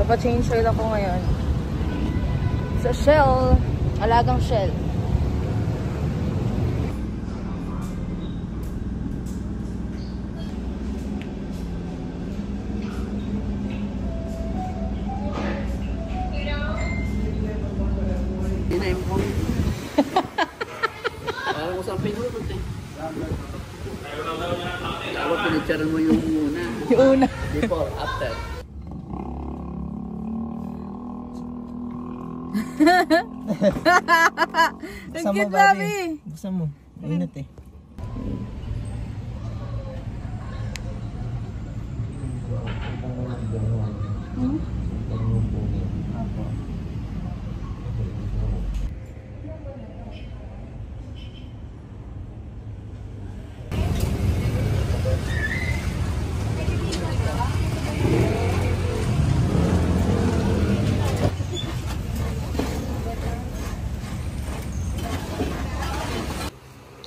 Papa-change oil ako ngayon. Sa Shell. Alagang Shell. Parang ko sa pinulot eh. Dapat pinitsaran mo yung una. Yung una. Before, after. Ang cute, Bobby. Buksan mo. Mainit eh.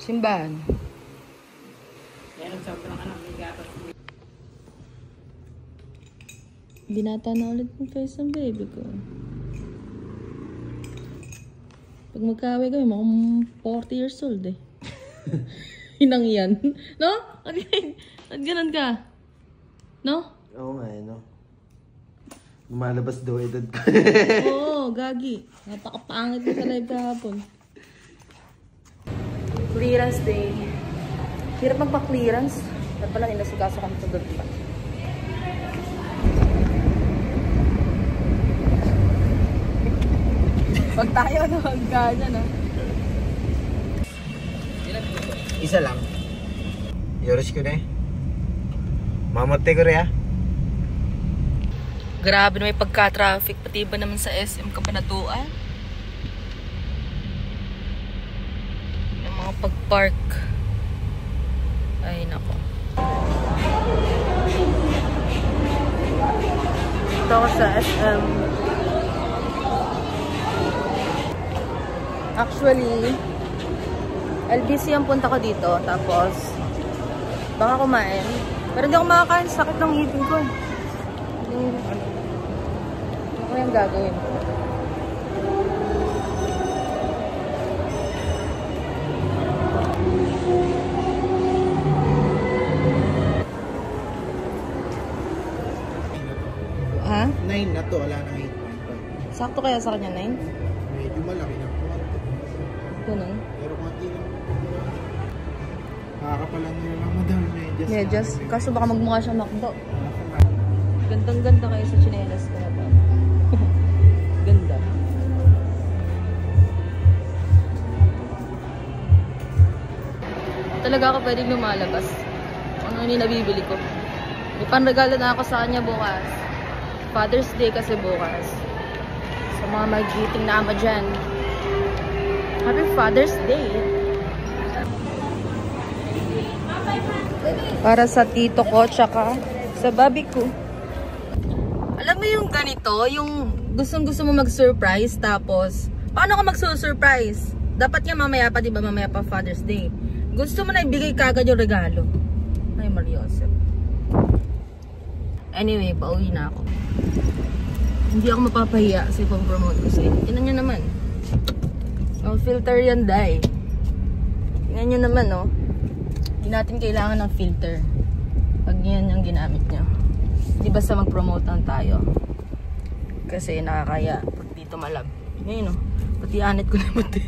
Simbahan. Binata na ulit yung face ng baby ko. Pag magkaway kami, mukhang 40 years old eh. Inang yan. No? At ganun ka? No? Oo nga eh, no? Lumalabas daw edad ko. Oo, gagi. Napakapangit mo sa live kahapon. Clearance day. Hirap magpa-clearance. Dapat pala ninasikaso kami sa doon pa. Pag tayo na magkanya na. Isa lang. Yoroshiku ne. Mamotte ko rin ah. Grabe na may pagka-traffic. Pati ba naman sa SM Kabanatuan? Yung mga pag-park. Ay, nako. Ito ako sa SM. Actually, LBC ang punta ko dito. Tapos, baka kumain. Pero hindi ako makakain. Sakit ng ngipin ko. Ano kayang gagawin ko? Ha? 9 na to, wala na 8.5. Sakto kaya sa kanya 9? Medyo malaki na po. Ganun. Pero konti lang. Nakakapalan nyo lang madam. Medyas. Kaso baka magmukha siya makdo. Gandang-ganda kayo sa chinelas ko na ba? Ganda. Talaga ako pwedeng lumalabas. Ano yung nabibili ko. May panregalo na ako sa kanya bukas. Father's Day kasi bukas. Sa mga mag-greeting na ama dyan. Happy Father's Day! Para sa tito ko, tsaka sa baby ko. Alam mo yung ganito, yung gustong-gusto mo mag-surprise, tapos, paano ka mag-surprise? Dapat nga mamaya pa, diba? Mamaya pa Father's Day. Gusto mo na ibigay kagad yung regalo. Ay, Mariosep. Anyway, pauwi na ako. Hindi ako mapapahiya kasi pang-promote ko sa'yo. Tingnan nyo naman. Oh, filter yan, day. Tingnan nyo naman, oh. Hindi natin kailangan ng filter. Pag yan yung ginamit nyo. Di basta mag-promote lang tayo. Kasi nakakaya. Pag dito malab. Ngayon, oh. Pati anit ko na puti.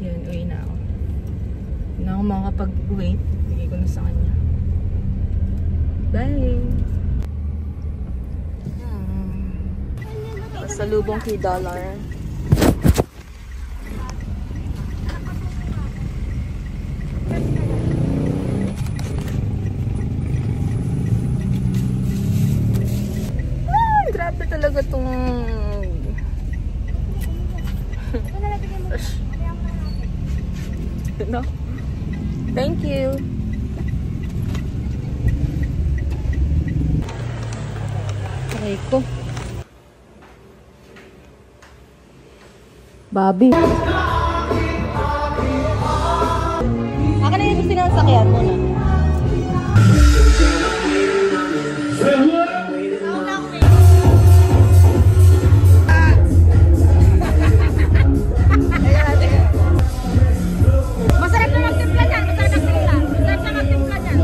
Yan, uwi na ako. Hindi na ako makakapag-wait. Bigay ko na sa kanya. Bye! Pasalubong kay Dollar. Grabe talaga itong... No? Thank you. Aray ko. Bobby. Akin na yung sinasakyan. sasakyan muna. Masarap na magtimpla dyan. Masarap na magtimpla dyan.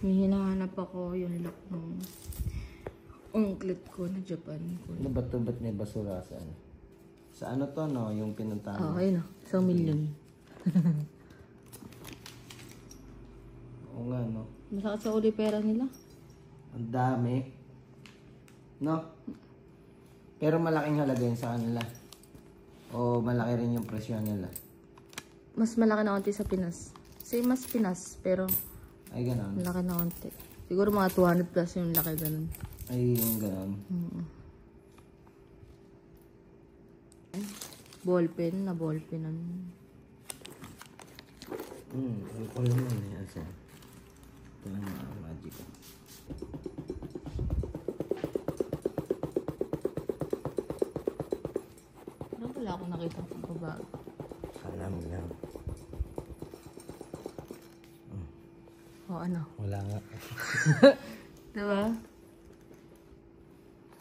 May hinahanap ako yung lock ng ungklit ko na Japan ko. Ano ba ito? Ba't may basura sa ano? Sa ano to, no? Yung pinuntahan mo? Ayun o. 1 million. Oo nga, no? Masakit sa uli pera nila. Ang dami. No? Pero malaking halaga yun sa kanila. O malaki rin yung presyo nila. Mas malaki na konti sa Pinas. Same as Pinas, pero Ay, gano'n. malaki na konti. Siguro mga 200 plus yung laki ganun. Ay, yung gano'n. Ballpen na ballpenan. Yung color mo na yan siya. Ito lang mga magic. Ano wala akong nakita ng babago. Alam lang. O ano? Wala nga. Diba?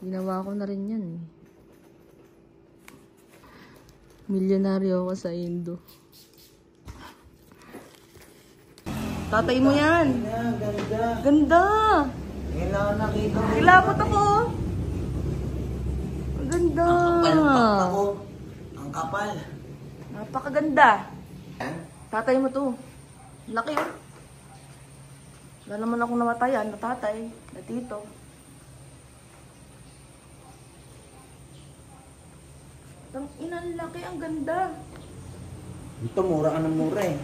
Ginawa ko na rin yan eh. Milyonaryo ako sa Indo. Tatay mo yan. Ganda. Ganda! Kailangan nakita mo. Kilapot ako. Ang ganda. Ang kapal. Napakaganda. Tatay mo to. Laki oh. Wala naman akong namatayan na tatay, na tito. Ang inang laki, ang ganda. Ito, mura ka ng mura eh.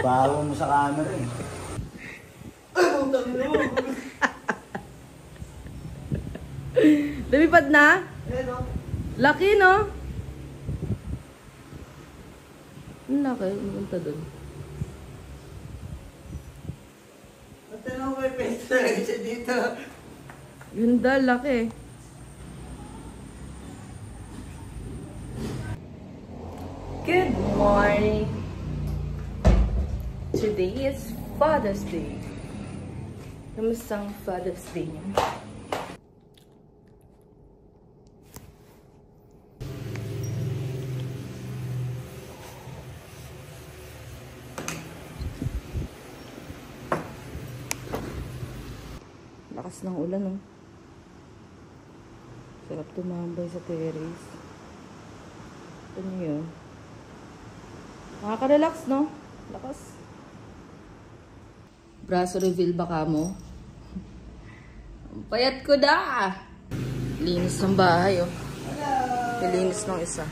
Bago mo sa camera eh. Lumipad na? Laki, no? Ang laki, pumunta dun. Ba't na may pwede talaga siya dito? Ganda, laki. Good morning. Today is Father's Day. Kamusta ang Father's Day niyo? Lakas ng ulan, oh. Sarap tumambay sa terrace. Ito niyo yun. Nakaka-relax, no? Lakas. Braso reveal baka mo. Ang payat ko da! Linis ng bahay, oh. Linis ng isa.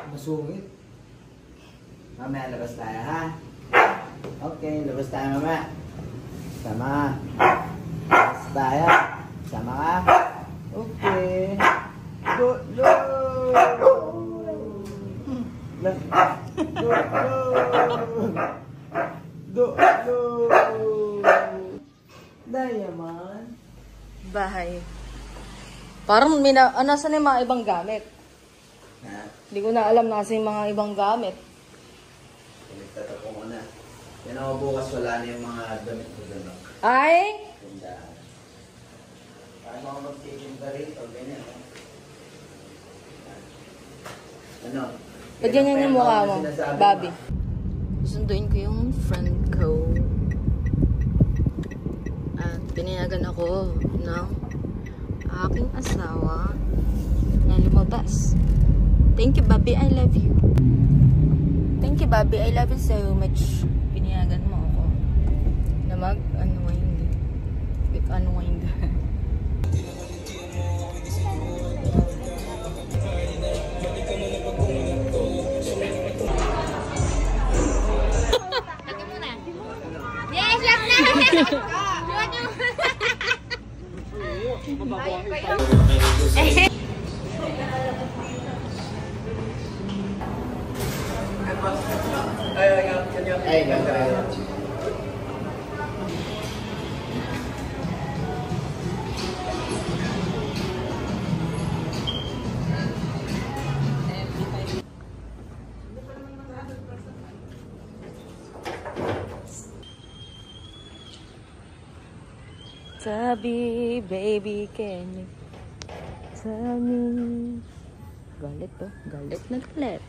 Masungit. Mamaya labas tayo, ha? Okay, labas tayo mamaya. Sama. Labas tayo. Sama ka? Okay. Diamond. Bahay. Parang nasan yung mga ibang gamit. Hindi ko na alam nasa yung mga ibang gamit. Pinagtatapo ko na. Yan ako bukas wala na yung mga damit ko doon. Ay! Tindahan. Paano ako magtitinda rito? Ganyan. Ano? Ba't ganyan yung mukha mo, Sinasabi Bobby? mo, Sunduin ko yung friend ko. At pinayagan ako ng aking asawa na lumabas. Thank you, Bobby. I love you. Thank you, Bobby. I love you so much. Pinayagan mo ako na mag-unwind. Quick unwind. Yes, yes na! Ay, ganda rin. Sabi, baby, can you tell me? Galit to. Galit na galit.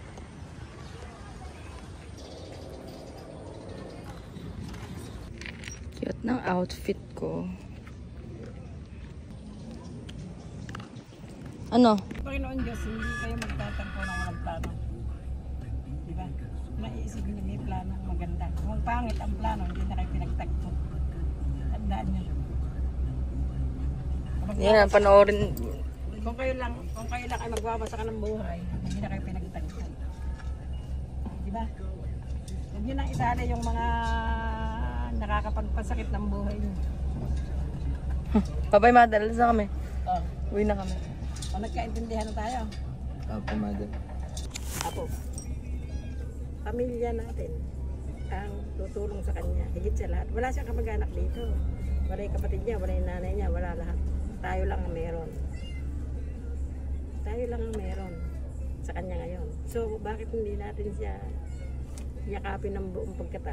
Cute ng outfit ko. Ano? Panginoon Diyos, hindi kayo magtatampo ng walang plano. Diba? Naisip niyo may plano maganda. Kung pangit ang plano, hindi na kayo pinagtagpo. Tandaan niyo. Yan, panoorin. Kung kayo lang ay magbabasa ka ng buhay, hindi na kayo pinagtagpo. Diba? Huwag niyo nang isali yung mga nakakapagpasakit ng buhay niyo. Babay, madal. Saan kami? Oh. Uwi na kami. O nagkaintindihan na tayo. Opo, madam. Apo, pamilya natin ang tutulong sa kanya, higit sa lahat. Wala siyang kamag-anak dito. Wala yung kapatid niya, wala yung nanay niya, wala lahat. Tayo lang ang meron. Tayo lang ang meron sa kanya ngayon. So, bakit hindi natin siya yakapin ng buong pagkatao?